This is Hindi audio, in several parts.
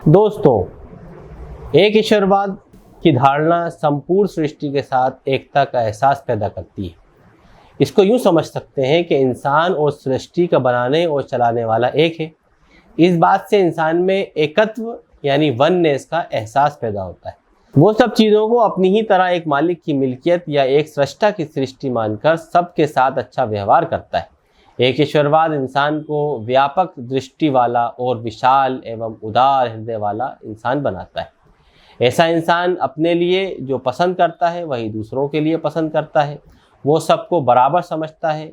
दोस्तों, एक ईश्वरवाद की धारणा संपूर्ण सृष्टि के साथ एकता का एहसास पैदा करती है। इसको यूँ समझ सकते हैं कि इंसान और सृष्टि का बनाने और चलाने वाला एक है। इस बात से इंसान में एकत्व यानी वननेस का एहसास पैदा होता है। वो सब चीज़ों को अपनी ही तरह एक मालिक की मिल्कियत या एक सृष्टा की सृष्टि मानकर सबके साथ अच्छा व्यवहार करता है। एक ईश्वरवाद इंसान को व्यापक दृष्टि वाला और विशाल एवं उदार हृदय वाला इंसान बनाता है। ऐसा इंसान अपने लिए जो पसंद करता है वही दूसरों के लिए पसंद करता है। वो सबको बराबर समझता है।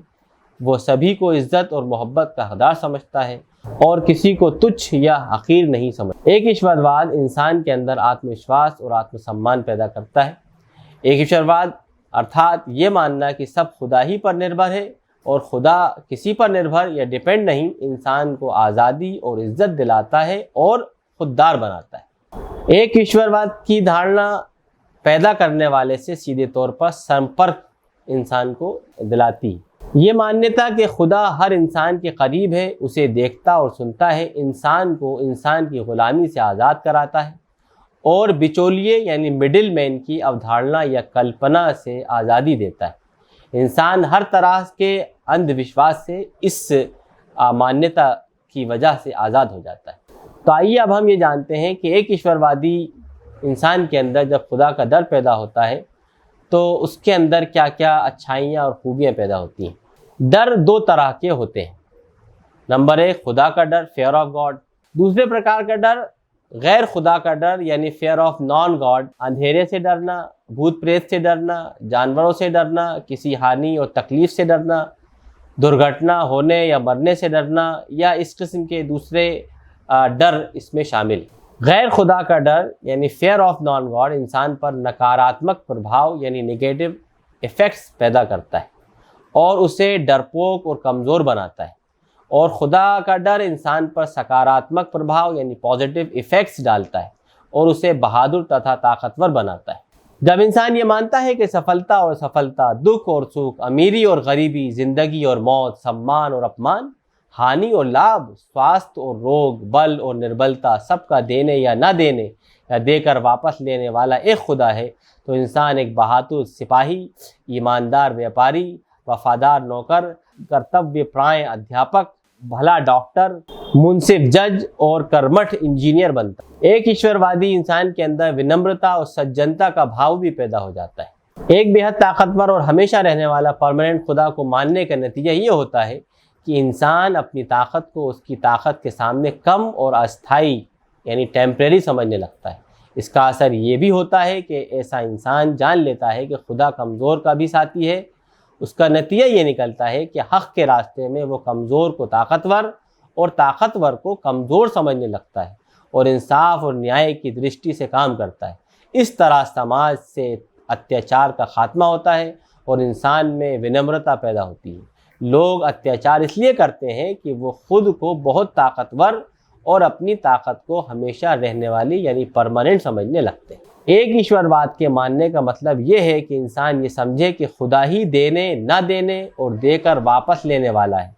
वो सभी को इज्जत और मोहब्बत का हकदार समझता है और किसी को तुच्छ या हकीर नहीं समझता। एक ईश्वरवाद इंसान के अंदर आत्मविश्वास और आत्मसम्मान पैदा करता है। एक ईश्वरवाद अर्थात ये मानना कि सब खुदा ही पर निर्भर है और खुदा किसी पर निर्भर या डिपेंड नहीं, इंसान को आज़ादी और इज्जत दिलाता है और खुददार बनाता है। एक ईश्वरवाद की धारणा पैदा करने वाले से सीधे तौर पर संपर्क इंसान को दिलाती है। ये मान्यता कि खुदा हर इंसान के करीब है, उसे देखता और सुनता है, इंसान को इंसान की ग़ुलामी से आज़ाद कराता है और बिचौलिए यानी मिडिल मैन की अवधारणा या कल्पना से आज़ादी देता है। इंसान हर तरह के अंधविश्वास से इस मान्यता की वजह से आज़ाद हो जाता है। तो आइए अब हम ये जानते हैं कि एक ईश्वरवादी इंसान के अंदर जब खुदा का डर पैदा होता है तो उसके अंदर क्या क्या अच्छाइयाँ और खूबियाँ पैदा होती हैं। डर दो तरह के होते हैं। नंबर एक, खुदा का डर, फेयर ऑफ गॉड। दूसरे प्रकार का डर गैर खुदा का डर यानी फेयर ऑफ नॉन गॉड। अंधेरे से डरना, भूत प्रेत से डरना, जानवरों से डरना, किसी हानि और तकलीफ से डरना, दुर्घटना होने या मरने से डरना या इस किस्म के दूसरे डर इसमें शामिल। गैर खुदा का डर यानी फेयर ऑफ नॉन गॉड इंसान पर नकारात्मक प्रभाव यानी नेगेटिव इफ़ेक्ट्स पैदा करता है और उसे डरपोक और कमज़ोर बनाता है। और खुदा का डर इंसान पर सकारात्मक प्रभाव यानी पॉजिटिव इफ़ेक्ट्स डालता है और उसे बहादुर तथा ताकतवर बनाता है। जब इंसान ये मानता है कि सफलता और असफलता, दुख और सुख, अमीरी और गरीबी, ज़िंदगी और मौत, सम्मान और अपमान, हानि और लाभ, स्वास्थ्य और रोग, बल और निर्बलता सबका देने या न देने या देकर वापस लेने वाला एक खुदा है, तो इंसान एक बहादुर सिपाही, ईमानदार व्यापारी, वफादार नौकर, कर्तव्यपरायण अध्यापक, भला डॉक्टर, मुंसिफ जज और कर्मठ इंजीनियर बनता है। एक ईश्वरवादी इंसान के अंदर विनम्रता और सज्जनता का भाव भी पैदा हो जाता है। एक बेहद ताकतवर और हमेशा रहने वाला परमानेंट खुदा को मानने का नतीजा ये होता है कि इंसान अपनी ताकत को उसकी ताकत के सामने कम और अस्थाई यानी टेम्परेरी समझने लगता है। इसका असर ये भी होता है कि ऐसा इंसान जान लेता है कि खुदा कमज़ोर का भी साथी है। उसका नतीजा ये निकलता है कि हक़ के रास्ते में वो कमज़ोर को ताकतवर और ताकतवर को कमज़ोर समझने लगता है और इंसाफ और न्याय की दृष्टि से काम करता है। इस तरह समाज से अत्याचार का खात्मा होता है और इंसान में विनम्रता पैदा होती है। लोग अत्याचार इसलिए करते हैं कि वो खुद को बहुत ताकतवर और अपनी ताकत को हमेशा रहने वाली यानी परमानेंट समझने लगते हैं। एक ईश्वरवाद के मानने का मतलब ये है कि इंसान ये समझे कि खुदा ही देने, न देने और देकर वापस लेने वाला है।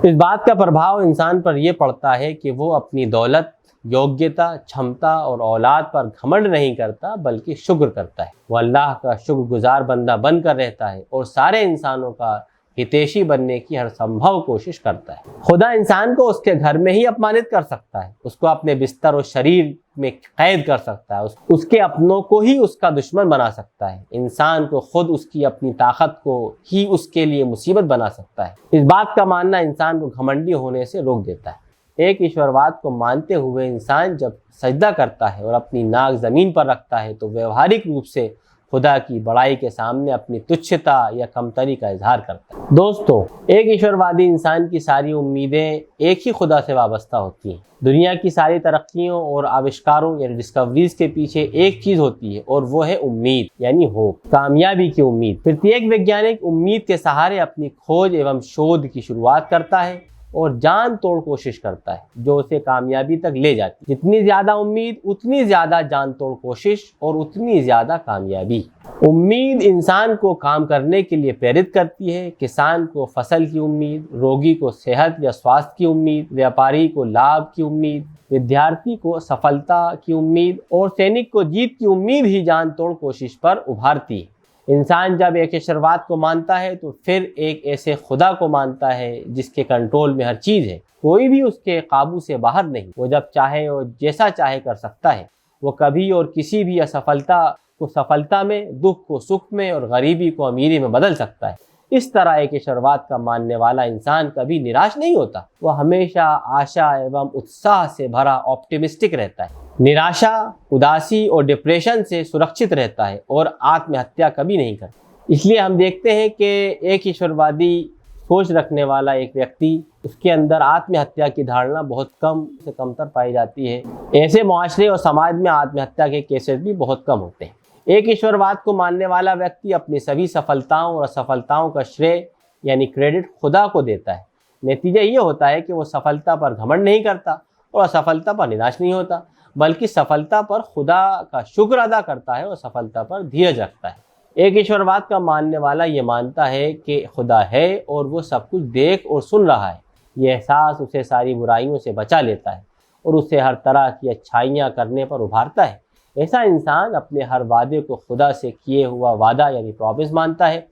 इस बात का प्रभाव इंसान पर यह पड़ता है कि वो अपनी दौलत, योग्यता, क्षमता और औलाद पर घमंड नहीं करता बल्कि शुक्र करता है। वो अल्लाह का शुक्रगुजार बंदा बनकर रहता है और सारे इंसानों का हितैषी बनने की हर संभव कोशिश करता है। खुदा इंसान को उसके घर में ही अपमानित कर सकता है, उसको अपने बिस्तर और शरीर में कैद कर सकता है, उसके अपनों को ही उसका दुश्मन बना सकता है, इंसान को खुद उसकी अपनी ताकत को ही उसके लिए मुसीबत बना सकता है। इस बात का मानना इंसान को घमंडी होने से रोक देता है। एक ईश्वरवाद को मानते हुए इंसान जब सजदा करता है और अपनी नाक ज़मीन पर रखता है तो व्यवहारिक रूप से खुदा की बड़ाई के सामने अपनी तुच्छता या कमतरी का इजहार करता है। दोस्तों, एक ईश्वरवादी इंसान की सारी उम्मीदें एक ही खुदा से वाबस्ता होती हैं। दुनिया की सारी तरक्कियों और आविष्कारों यानी डिस्कवरीज के पीछे एक चीज़ होती है और वो है उम्मीद यानी होप, कामयाबी की उम्मीद। प्रत्येक वैज्ञानिक उम्मीद के सहारे अपनी खोज एवं शोध की शुरुआत करता है और जान तोड़ कोशिश करता है जो उसे कामयाबी तक ले जाती है। जितनी ज़्यादा उम्मीद उतनी ज़्यादा जान तोड़ कोशिश और उतनी ज़्यादा कामयाबी। उम्मीद इंसान को काम करने के लिए प्रेरित करती है। किसान को फसल की उम्मीद, रोगी को सेहत या स्वास्थ्य की उम्मीद, व्यापारी को लाभ की उम्मीद, विद्यार्थी को सफलता की उम्मीद और सैनिक को जीत की उम्मीद ही जान तोड़ कोशिश पर उभारती है। इंसान जब एक ईश्वरवाद को मानता है तो फिर एक ऐसे खुदा को मानता है जिसके कंट्रोल में हर चीज़ है, कोई भी उसके काबू से बाहर नहीं। वो जब चाहे और जैसा चाहे कर सकता है। वो कभी और किसी भी असफलता को सफलता में, दुख को सुख में और गरीबी को अमीरी में बदल सकता है। इस तरह एक ईश्वरवाद का मानने वाला इंसान कभी निराश नहीं होता। वह हमेशा आशा एवं उत्साह से भरा ऑप्टिमिस्टिक रहता है। निराशा, उदासी और डिप्रेशन से सुरक्षित रहता है और आत्महत्या कभी नहीं करता। इसलिए हम देखते हैं कि एक ईश्वरवादी सोच रखने वाला एक व्यक्ति, उसके अंदर आत्महत्या की धारणा बहुत कम से कमतर पाई जाती है। ऐसे मुआशरे और समाज में आत्महत्या के केसेस भी बहुत कम होते हैं। एक ईश्वरवाद को मानने वाला व्यक्ति अपनी सभी सफलताओं और असफलताओं का श्रेय यानी क्रेडिट खुदा को देता है। नतीजा ये होता है कि वो सफलता पर घमंड नहीं करता और असफलता पर निराश नहीं होता, बल्कि सफलता पर खुदा का शुक्र अदा करता है और सफलता पर धीरज रखता है। एक ईश्वरवाद का मानने वाला ये मानता है कि खुदा है और वो सब कुछ देख और सुन रहा है। ये एहसास उसे सारी बुराइयों से बचा लेता है और उसे हर तरह की अच्छाइयाँ करने पर उभारता है। ऐसा इंसान अपने हर वादे को खुदा से किए हुआ वादा यानी प्रॉमिस मानता है।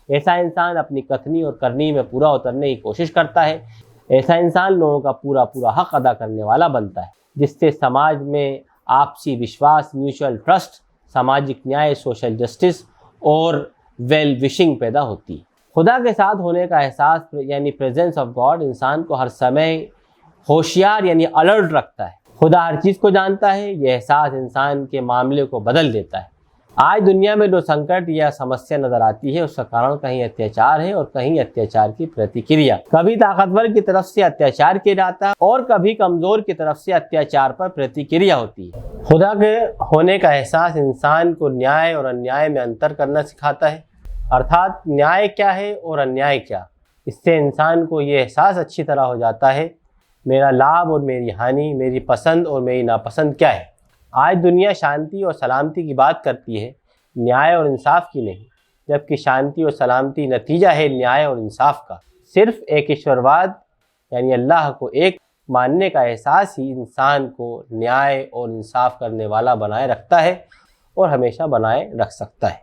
ऐसा इंसान अपनी कथनी और करनी में पूरा उतरने की कोशिश करता है। ऐसा इंसान लोगों का पूरा पूरा हक अदा करने वाला बनता है, जिससे समाज में आपसी विश्वास, म्यूचुअल ट्रस्ट, सामाजिक न्याय, सोशल जस्टिस और वेल विशिंग पैदा होती है। खुदा के साथ होने का एहसास यानी प्रेजेंस ऑफ गॉड इंसान को हर समय होशियार यानी अलर्ट रखता है। खुदा हर चीज़ को जानता है। यह एहसास इंसान के मामले को बदल देता है। आज दुनिया में जो संकट या समस्या नजर आती है उसका कारण कहीं अत्याचार है और कहीं अत्याचार की प्रतिक्रिया। कभी ताकतवर की तरफ से अत्याचार किया जाता है और कभी कमजोर की तरफ से अत्याचार पर प्रतिक्रिया होती है। खुदा के होने का एहसास इंसान को न्याय और अन्याय में अंतर करना सिखाता है, अर्थात न्याय क्या है और अन्याय क्या। इससे इंसान को ये एहसास अच्छी तरह हो जाता है, मेरा लाभ और मेरी हानि, मेरी पसंद और मेरी नापसंद क्या है। आज दुनिया शांति और सलामती की बात करती है, न्याय और इंसाफ की नहीं, जबकि शांति और सलामती नतीजा है न्याय और इंसाफ का। सिर्फ एक ईश्वरवाद यानी अल्लाह को एक मानने का एहसास ही इंसान को न्याय और इंसाफ करने वाला बनाए रखता है और हमेशा बनाए रख सकता है।